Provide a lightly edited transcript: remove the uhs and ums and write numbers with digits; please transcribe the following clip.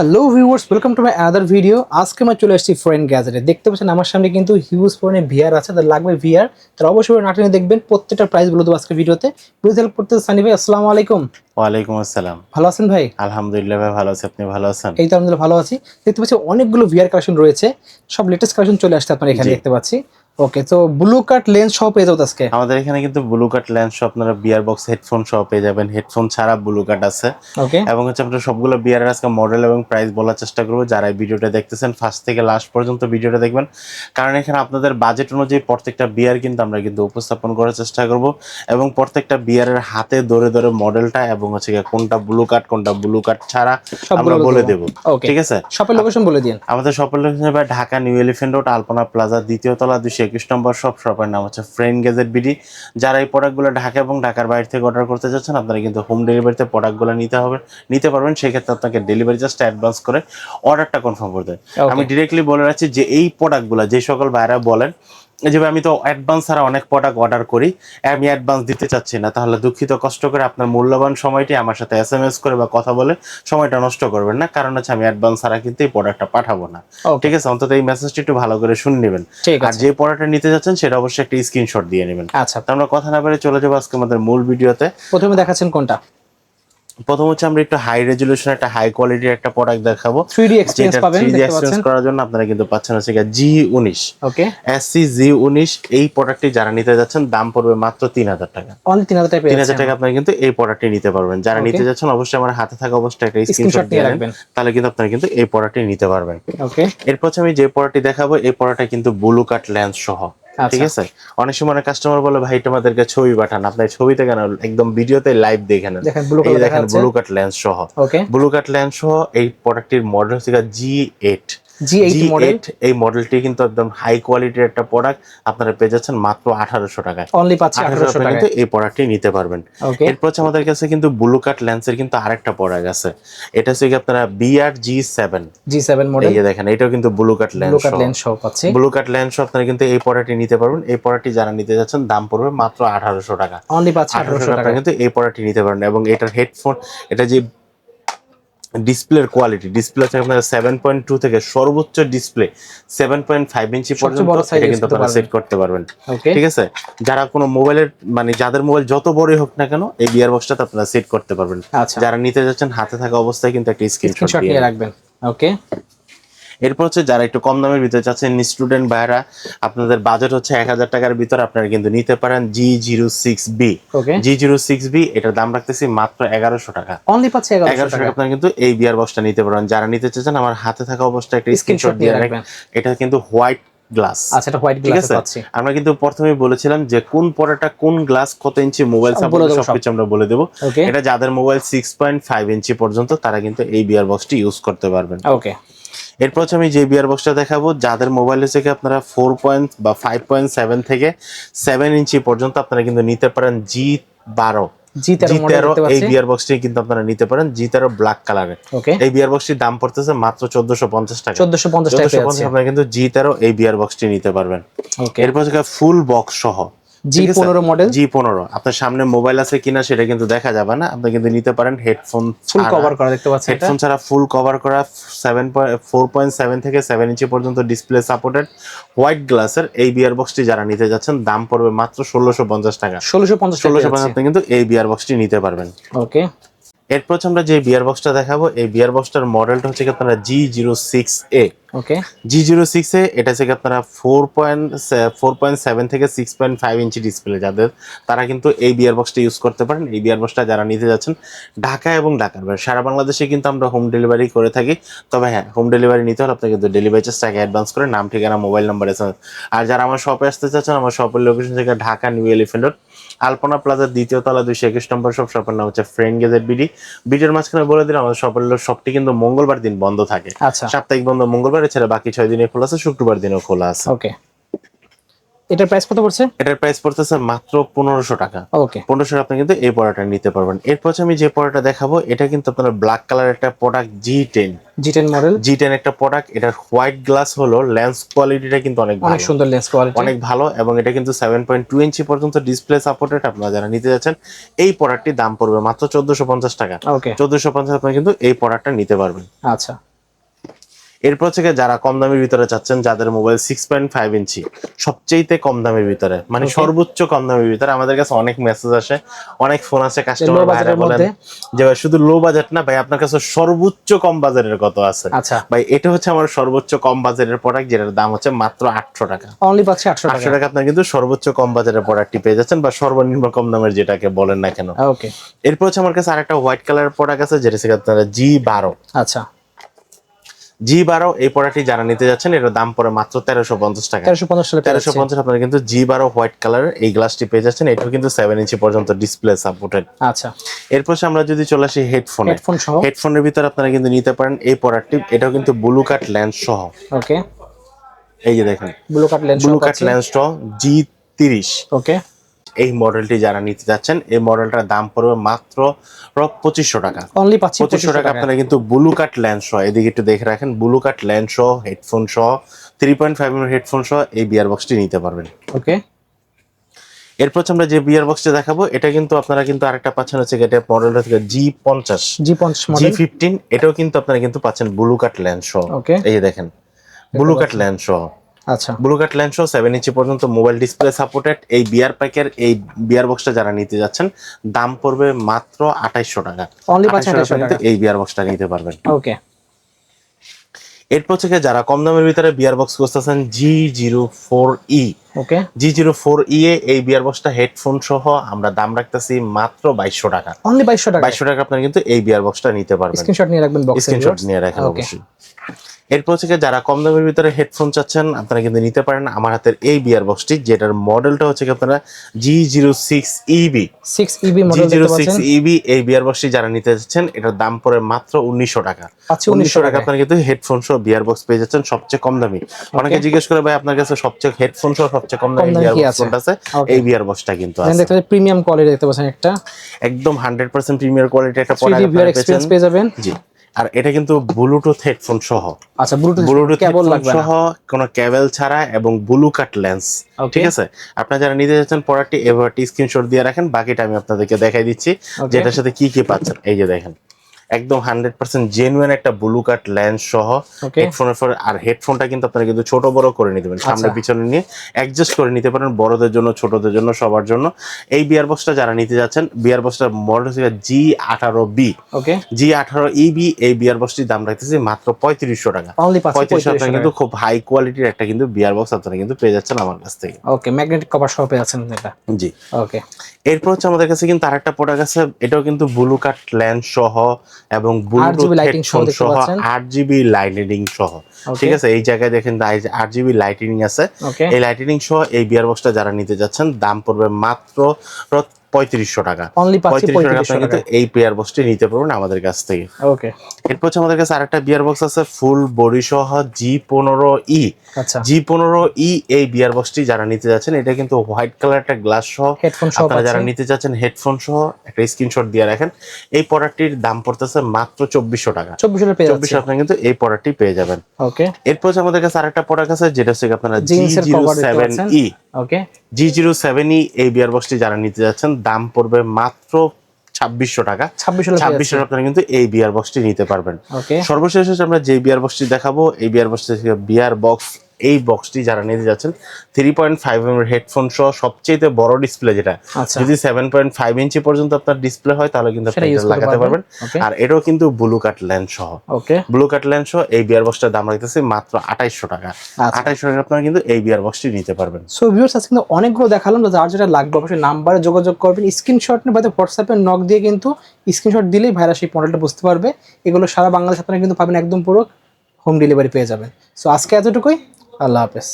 Hello viewers, welcome to my other video. আজকে আমি চলে আসছি ফরেন গ্যাজেটে। দেখতে পাচ্ছেন আমার সামনে কিন্তু হিউজ পরিমাণে ভিআর আছে, তার লাগবে ভিআর, তার অবশ্যই নাটনে দেখবেন। প্রত্যেকটা প্রাইস বলে দেবো আজকে ভিডিওতে। প্লিজ হেল্প করতে সানি ভাই। আসসালামু আলাইকুম। ওয়ালাইকুম আসসালাম। ভালো আছেন ভাই? আলহামদুলিল্লাহ ভাই, ভালো আছি। আপনি ভালো আছেন? এই তো আলহামদুলিল্লাহ ভালো আছি। দেখতে পাচ্ছি অনেকগুলো ভিআর কালেকশন রয়েছে, সব লেটেস্ট কালেকশন চলে আসছে আপনার এখানে জি। দেখতে পাচ্ছি। ওকে, তো ব্লু কাট লেন্স সহ পেয়ে যাবো আজকে। আমাদের এখানে কিন্তু ব্লু কাট লেন্স সহ আপনারা বিয়ার বক্স হেডফোন সহ পেয়ে যাবেন। হেডফোন ছাড়া ব্লু কাট আছে ওকে এবং হচ্ছে আমরা সবগুলো বিয়ারের আজকে মডেল এবং প্রাইস বলার চেষ্টা করবো। যারা এই ভিডিওটা দেখতেছেন ফার্স্ট থেকে লাস্ট পর্যন্ত ভিডিওটা দেখবেন, কারণ এখানে আপনাদের বাজেট অনুযায়ী প্রত্যেকটা বিয়ার কিন্তু আমরা উপস্থাপন করার চেষ্টা করব এবং প্রত্যেকটা বিয়ারের হাতে ধরে ধরে মডেলটা এবং হচ্ছে কোনটা ব্লু কাট কোনটা ব্লু কাট ছাড়া আমরা বলে দেবো। ওকে, ঠিক আছে, শপের লোকেশন বলে দিন। আমাদের শপের লোকেশন হবে ঢাকা নিউ এলিফ্যান্ট রোড, আলপনা প্লাজা, দ্বিতীয় তলা, 221 নম্বর শপ। শপের নাম হচ্ছে ফ্রেন্ড গ্যাজেট বিডি। যারা এই প্রোডাক্টগুলো ঢাকা এবং ঢাকার বাইরে থেকে অর্ডার করতে চাচ্ছেন, আপনারা কিন্তু হোম ডেলিভারিতে প্রোডাক্টগুলো নিতে পারবেন। সেক্ষেত্রে আপনাকে ডেলিভারি জাস্ট অ্যাডভান্স করে অর্ডারটা কনফার্ম করতে হবে। আমি ডিরেক্টলি বলে রাখছি যে এই প্রোডাক্টগুলো যে সকল বাইরে বলেন যে আমি তো অ্যাডভান্স ছাড়া অনেক প্রোডাক্ট অর্ডার করি, আমি অ্যাডভান্স দিতে চাচ্ছি না, তাহলে দুঃখিত, কষ্ট করে আপনার মূল্যবান সময়টি আমার সাথে SMS করে বা কথা বলে সময়টা নষ্ট করবেন না, কারণ হচ্ছে আমি অ্যাডভান্স ছাড়া কিন্তু এই প্রোডাক্টটা পাঠাবো না। ঠিক আছে, অন্তত এই মেসেজটি একটু ভালো করে শুনে নেবেন। আর যে প্রোডাক্টটা নিতে যাচ্ছেন সেটা অবশ্যই একটা স্ক্রিনশট দিয়ে নেবেন। আচ্ছা, তো আমরা কথা না বলে চলে যাবো আজকে আমাদের মূল ভিডিওতে। প্রথমে দেখাচ্ছেন কোনটা? প্রথম হচ্ছে আমরা একটু হাই রেজুলেশন একটা হাই কোয়ালিটির একটা প্রোডাক্ট দেখাবো। 3D এক্সপেরিয়েন্স পাবেন, 3D দেখতে এক্সপেরিয়েন্স পাচ্ছেন। করার জন্য আপনারা কিন্তু পাচ্ছেন হচ্ছে G19 ওকে, SC G19। এই প্রোডাক্টটি যারা নিতে যাচ্ছেন দাম পড়বে মাত্র 3000 টাকা। অনলি 3000 টাকা পেয়ে 3000 টাকা আপনারা কিন্তু এই প্রোডাক্টটি নিতে পারবেন। যারা নিতে যাচ্ছেন অবশ্যই আমার হাতে থাকা অবস্থায় একটা স্ক্রিনশট দিয়ে রাখবেন, তাহলে কিন্তু আপনারা কিন্তু এই প্রোডাক্টটি নিতে পারবেন। ওকে, এরপর আমি যে প্রোডাক্টটি দেখাবো এই প্রোডাক্টটা কিন্তু ব্লু কাট লেন্স সহ। ঠিক আছে, অনেক সময় কাস্টমার বলে ভাই তোমাদেরকে ছবি পাঠান, আপনার ছবিতে কেন, একদম ভিডিওতে লাইভ দেখে নেন। এই দেখেন ব্লু কাট লেন্স সহ। ব্লু কাট লেন্স সহ এই প্রোডাক্টটির মডেল হচ্ছে G8 মডেল। এই মডেলটি কিন্তু একদম হাই কোয়ালিটির একটা প্রোডাক্ট, আপনারা পেয়ে যাচ্ছেন মাত্র 1800 টাকায়। অনলি পাচ্ছেন 1800 টাকায় কিন্তু এই প্রোডাক্টটি নিতে পারবেন। এরপর আমাদের কাছে কিন্তু ব্লু কাট লেন্সের কিন্তু আরেকটা প্রোডাক্ট আছে, এটা হচ্ছে কি আপনারা BR G7 মডেল। এই দেখেন এটাও কিন্তু ব্লু কাট লেন্স সহ পাচ্ছেন। ব্লু কাট লেন্স সহ আপনারা কিন্তু এই প্রোডাক্টটি নিতে পারবেন। এই প্রোডাক্টটি যারা নিতে যাচ্ছেন দাম পড়বে মাত্র 1800 টাকা। অনলি পাচ্ছেন 1800 টাকা কিন্তু এই প্রোডাক্টটি নিতে পারবেন। এবং এটার হেডফোন, এটা যে ডিসপ্লের কোয়ালিটি, ডিসপ্লে থেকে আপনারা 7.2 থেকে সর্বোচ্চ ডিসপ্লে 7.5 ইঞ্চি পর্যন্ত এটা কিন্তু আপনারা সেট করতে পারবেন। ঠিক আছে, যারা কোনো মোবাইলের যাদের মোবাইল যত বড়ই হোক না কেন এই বিয়ার বক্সটাতে আপনারা সেট করতে পারবেন। যারা নিতে যাচ্ছেন হাতে থাকা অবস্থায় কিন্তু একটা স্ক্রিনশট দিয়ে রাখবেন। ওকে, এরপর হচ্ছে যারা একটু কম দামের ভিতরে চাচ্ছেন, স্টুডেন্ট ভাইরা, আপনাদের বাজেট হচ্ছে 1000 টাকার ভিতরে, আপনারা কিন্তু নিতে পারেন G06B। এটার দাম রাখতেছি মাত্র 1100 টাকা। অনলি পাচ্ছে 1100 টাকা আপনারা কিন্তু এই বিয়ার বক্সটা নিতে পারেন। যারা নিতে চাচ্ছেন আমার হাতে থাকা অবস্থায় একটা স্ক্রিনশট দিয়ে রাখবেন। এটা কিন্তু হোয়াইট গ্লাস। আচ্ছা, এটা হোয়াইট গ্লাস আছে। আমরা কিন্তু প্রথমেই বলেছিলাম যে কোন পড়াটা কোন গ্লাস কত ইঞ্চি মোবাইল সাপোর্ট সবকিছু আমরা বলে দেব। এটা যাদের মোবাইল 6.5 ইঞ্চি পর্যন্ত তারা কিন্তু এই বিয়ার বক্সটি ইউজ করতে পারবেন। ওকে, এরপর আমি যে বিয়ার বক্সটা দেখাবো, যাদের মোবাইলে থেকে আপনারা 5.7 থেকে 7 ইঞ্চি পর্যন্ত আপনারা কিন্তু নিতে পারেন G13 এই বিয়ার বক্সটি কিন্তু আপনারা নিতে পারেন। G13 ব্ল্যাক কালারের এই বিয়ার বক্সটির দাম পড়তেছে মাত্র 1450 টাকা। 1450 টাকা আপনারা কিন্তু G13 এই বিয়ার বক্সটি নিতে পারবেন। এরপর ফুল বক্স সহ G15 মডেল। G15 আপনার সামনে মোবাইল আছে কিনা সেটা কিন্তু দেখা যাবে না, আপনি কিন্তু নিতে পারেন হেডফোন ফুল কভার করা, দেখতে পাচ্ছেন হেডফোন ছাড়া ফুল কভার করা 4.7 থেকে 7 ইঞ্চি পর্যন্ত ডিসপ্লে সাপোর্টেড হোয়াইট গ্লাসের এই বিয়ার বক্সটি যারা নিতে যাচ্ছেন দাম পড়বে মাত্র 1650 টাকা। 1650 আপনি কিন্তু এই বিয়ার বক্সটি নিতে পারবেন। ওকে, এরপর আমরা যে বিয়ার বক্সটা দেখাবো এই বিয়ার বক্সটার মডেলটা হচ্ছে আপনারা G06A। ওকে, G06A এটা হচ্ছে আপনারা 4.7 থেকে 6.5 ইঞ্চি ডিসপ্লে যাদের, তারা কিন্তু এই বিয়ার বক্সটা ইউজ করতে পারেন। এই বিয়ার বক্সটা যারা নিতে যাচ্ছেন ঢাকা এবং ঢাকার বাইরে সারা বাংলাদেশে কিন্তু আমরা হোম ডেলিভারি করে থাকি। তবে হ্যাঁ, হোম ডেলিভারি নিতে হলে আপনাকে কিন্তু ডেলিভারি চার্জ টাকা অ্যাডভান্স করে নাম ঠিকানা মোবাইল নাম্বার আছে। আর যারা আমার শপে আসতে চাচ্ছেন, আমার শপের লোকেশন থেকে ঢাকা নিউ এলিফ্যান্ট রোড, আলপনা প্লাজার দ্বিতীয় তলা, 221 নম্বর শপ। শপের নাম হচ্ছে ফ্রেন্ড গ্যাজেট বিডি। ভিডিওর মাঝখানে বলে দিলাম আমাদের শপটি কিন্তু মঙ্গলবার দিন বন্ধ থাকে। সাপ্তাহিক বন্ধ মঙ্গলবার, এছাড়া বাকি 6 দিনে খোলা আছে, শুক্রবার দিনও খোলা আছে। ওকে, এটার প্রাইস কত পড়ছে? এটার প্রাইস পড়তেছে মাত্র 1500 টাকা। ওকে, 1500 আপনি কিন্তু এই পড়াটা নিতে পারবেন। এরপর আমি যে পড়াটা দেখাবো এটা কিন্তু আপনার ব্ল্যাক কালার একটা প্রোডাক্ট G10 মডেল। G10 একটা প্রোডাক্ট। এটার হোয়াইট গ্লাস হলো, লেন্স কোয়ালিটিটা কিন্তু অনেক সুন্দর, লেন্স কোয়ালিটি অনেক ভালো এবং এটা কিন্তু 7.2 ইঞ্চি পর্যন্ত ডিসপ্লে সাপোর্টেড। আপনারা যারা নিতে যাচ্ছেন এই প্রোডাক্টটির দাম পড়বে মাত্র 1450 টাকা। 1450 আপনি কিন্তু এই প্রোডাক্টটা নিতে পারবেন। আচ্ছা, এরপর থেকে যারা কম দামের ভিতরে চাচ্ছেন, যাদের মোবাইল 6.5 ইঞ্চি সবচেয়ে কম দামের ভিতরে, মানে সর্বোচ্চ কম দামের ভিতরে, আমাদের কাছে অনেক মেসেজ আসে, অনেক ফোন আছে, কাস্টমার ভাইরা বলেন যে ভাই শুধু লো বাজেট না ভাই, আপনার কাছে সর্বোচ্চ কম বাজেটের কত আছে? আচ্ছা ভাই এটা হচ্ছে আমার সর্বোচ্চ কম বাজেটের প্রোডাক্ট, যেটার দাম হচ্ছে মাত্র 800 টাকা। অনলি পাচ্ছি 800 টাকা আপনার কিন্তু সর্বোচ্চ কম বাজেটের প্রোডাক্টটি পেয়ে যাচ্ছেন, বা সর্বনিম্ন কম দামের যেটাকে বলেন না কেন। ওকে, এরপর হচ্ছে আমার কাছে আরেকটা হোয়াইট কালারের প্রোডাক্ট আছে, যেটা হচ্ছে আপনারা G12। আচ্ছা G12 এই প্রোডাক্টটি যারা নিতে যাচ্ছেন, এটার দাম পড়ে মাত্র 1350 টাকা। 1350 আপনারা কিন্তু G12 হোয়াইট কালার এই গ্লাসটি পেয়ে যাচ্ছেন। এটাও কিন্তু 7 ইঞ্চি পর্যন্ত ডিসপ্লে সাপোর্টেড। আচ্ছা, এরপর আমরা যদি চলে আসি হেডফোনের ভিতরে আপনারা কিন্তু নিতে পারেন এই প্রোডাক্টটি। এটাও কিন্তু ব্লু কাট লেন্স সহ। ওকে, এই যে দেখেন ব্লু কাট লেন্স সহ G30। ওকে, এই মডেলটি যারা নিতে যাচ্ছেন, এই মডেলটার দাম পড়বে মাত্র 2500 টাকা। অনলি পাচ্ছি 2500 টাকা আপনারা কিন্তু ব্লু কাট লেন্স সহ, এদিকে একটু দেখে রাখেন, ব্লু কাট লেন্স সহ হেডফোন সহ 3.5 mm হেডফোন সহ এই বিয়ার বক্সটি নিতে পারবেন। ওকে, এরপর আমরা যে বিয়ার বক্সটা দেখাবো, এটা কিন্তু আপনারা কিন্তু আরেকটা পাচ্ছেন হচ্ছে এটা মডেলটা থেকে G50 মডেল, G15। এটাও কিন্তু আপনারা কিন্তু পাচ্ছেন ব্লু কাট লেন্স সহ। ওকে, এই যে দেখেন ব্লু কাট লেন্স সহ। আচ্ছা, ব্লু কাট লেন্স সহ 7 ইঞ্চি পর্যন্ত মোবাইল ডিসপ্লে সাপোর্টেড এই বিয়ার প্যাকের এই বিয়ার বক্সটা যারা নিতে যাচ্ছেন, দাম পড়বে মাত্র 2800 টাকা। অনলি 2800 টাকা এই বিয়ার বক্সটা নিতে পারবেন। ওকে, এরপর থেকে যারা কম দামের ভিতরে বিয়ার বক্স খুঁজতেছেন, G04E। ওকে, G04E এই বিয়ার বক্সটা হেডফোন সহ আমরা দাম রাখতেছি মাত্র 2200 টাকা। অনলি 2200 টাকা। 2200 টাকা আপনারা কিন্তু এই বিয়ার বক্সটা নিতে পারবেন। স্ক্রিনশট নিয়ে রাখবেন, স্ক্রিনশট নিয়ে রাখেন অবশ্যই। এরপর থেকে যারা কম দামের ভিতরে হেডফোন চাচ্ছেন, আপনারা কিন্তু নিতে পারেন আমার হাতের এই বিয়ার বক্সটি, যেটার মডেলটা হচ্ছে আপনারা G06EB। 6EB মডেল দেখতে পাচ্ছেন। 6EB এই বিয়ার বক্সটি যারা নিতে যাচ্ছেন, এটার দাম পড়ে মাত্র 1900 টাকা। 1900 টাকা আপনারা কিন্তু হেডফোন সহ বিয়ার বক্স পেয়ে যাচ্ছেন সবচেয়ে কম দামি। অনেকে জিজ্ঞেস করে ভাই আপনার কাছে সবচেয়ে হেডফোন সহ সবচেয়ে কম দামি বিয়ার বক্স কোনটা আছে? এই বিয়ার বক্সটা কিন্তু আছে। দেখতে পাচ্ছেন প্রিমিয়াম কোয়ালিটি দেখতে পাচ্ছেন, একটা একদম 100% প্রিমিয়াম কোয়ালিটি একটা প্রোডাক্ট আপনারা এক্সপেরিয়েন্স পেয়ে যাবেন। জি, আর এটা কিন্তু ব্লুটুথ হেডফোন সহ। আচ্ছা, ব্লুটুথ কেবল লাগবে না, সহ কোনো কেবল ছাড়া, এবং ব্লু কাট লেন্স। ঠিক আছে, আপনারা যারা নিতে যাচ্ছেন প্রোডাক্টটি এভাবে স্ক্রিনশট দিয়ে রাখেন, বাকিটা আমি আপনাদেরকে দেখাই দিচ্ছি যেটার সাথে কি কি পাচ্ছেন। এই যে দেখেন একদম 100% জেনুইন একটা ব্লু কাট লেন্স সহ হেডফোনের পরে। আর হেডফোনটা কিন্তু আপনারা কিন্তু ছোট বড় করে নিতে পারেন, সামনে পিছনে নিয়ে অ্যাডজাস্ট করে নিতে পারেন, বড়দের জন্য, ছোটদের জন্য, সবার জন্য। এই বিয়ার বক্সটা যারা নিতে যাচ্ছেন, বিয়ার বক্সটার মডেল হচ্ছে G18B। ওকে, G18EB এই বিয়ার বক্সটির দাম রাখতেছি মাত্র 3500 টাকা। 3500 টাকা কিন্তু খুব হাই কোয়ালিটির একটা কিন্তু বিয়ার বক্স আপনারা কিন্তু পেয়ে যাচ্ছেন আমার কাছ থেকে। ওকে, ম্যাগনেটিক কভার সহ পেয়ে যাচ্ছেন এটা। জি, ওকে। এরপর হচ্ছে আমাদের কাছে কিন্তু আরেকটা প্রোডাক্ট আছে, এটাও কিন্তু ব্লু কাট লেন্স সহ এবং ব্লুটুথ হেডফোন সহ 8GB লাইটিনিং সহ। ঠিক আছে, এই জায়গায় দেখেন 8GB লাইটিনিং আছে। এই লাইটিনিং সহ এই বিয়ার বক্সটা যারা নিতে যাচ্ছেন, দাম পড়বে মাত্র 3500 টাকা। 3500 টাকা এই বিয়ার বক্সটি নিতে পারবেন আমাদের কাছ থেকে। ওকে, এরপর হচ্ছে আমাদের কাছে আরেকটা বিয়ার বক্স আছে ফুল বডি সহ G15E। আচ্ছা, G15E এই বিয়ার বক্সটি যারা নিতে যাচ্ছেন, এটা কিন্তু হোয়াইট কালার একটা গ্লাস সহ। আপনারা যারা নিতে যাচ্ছেন হেডফোন সহ একটা স্ক্রিনশট দিয়ে রাখেন। এই প্রোডাক্টটির দাম পড়তেছে মাত্র 2400 টাকা। 2400 আপনারা কিন্তু এই প্রোডাক্টটি পেয়ে যাবেন। ওকে, এরপর হচ্ছে আমাদের কাছে আরেকটা প্রোডাক্ট আছে, যেটা হচ্ছে আপনারা G07E। ওকে, G07E এই বিয়ার বক্সটি যারা নিতে যাচ্ছেন, দাম পড়বে মাত্র 2600 টাকা। 2600 আপনারা কিন্তু এই বিয়ার বক্সটি নিতে পারবেন। সর্বশেষ আমরা যে বিয়ার বক্সটি দেখাবো, এই বিয়ার বক্সটি বিয়ার বক্স এই বক্সটি যারা নিতে যাচ্ছেন 3.5 mm হেডফোন সহ সবচেয়ে বড় ডিসপ্লে, যেটা যদি 7.5 ইঞ্চি পর্যন্ত আপনার ডিসপ্লে হয় তাহলে কিন্তু আপনি এটা লাগাতে পারবেন। আর এটাও কিন্তু ব্লু কাট লেন্স সহ। ব্লু কাট লেন্স সহ এই বিয়ার বক্সটার দাম রাখতেছে মাত্র 2800 টাকা। 2800 টাকা আপনারা কিন্তু এই বিয়ার বক্সটি নিতে পারবেন। সো ভিউয়ার্স, আজকে কিন্তু অনেকগুলো দেখালাম, যার যেটা লাগবে অবশ্যই নাম্বারে যোগাযোগ করবেন, স্ক্রিনশট নিয়ে বা হোয়াটসঅ্যাপে নক দিয়ে কিন্তু স্ক্রিনশট দিলেই ভাইরা সেই মডেলটা বুঝতে পারবে। এগুলো সারা বাংলাদেশ আপনারা কিন্তু পাবেন, একদম পুরো হোম ডেলিভারি পেয়ে যাবেন। সো আজকে এতটুকুই, আল্লাহ হাফেজ।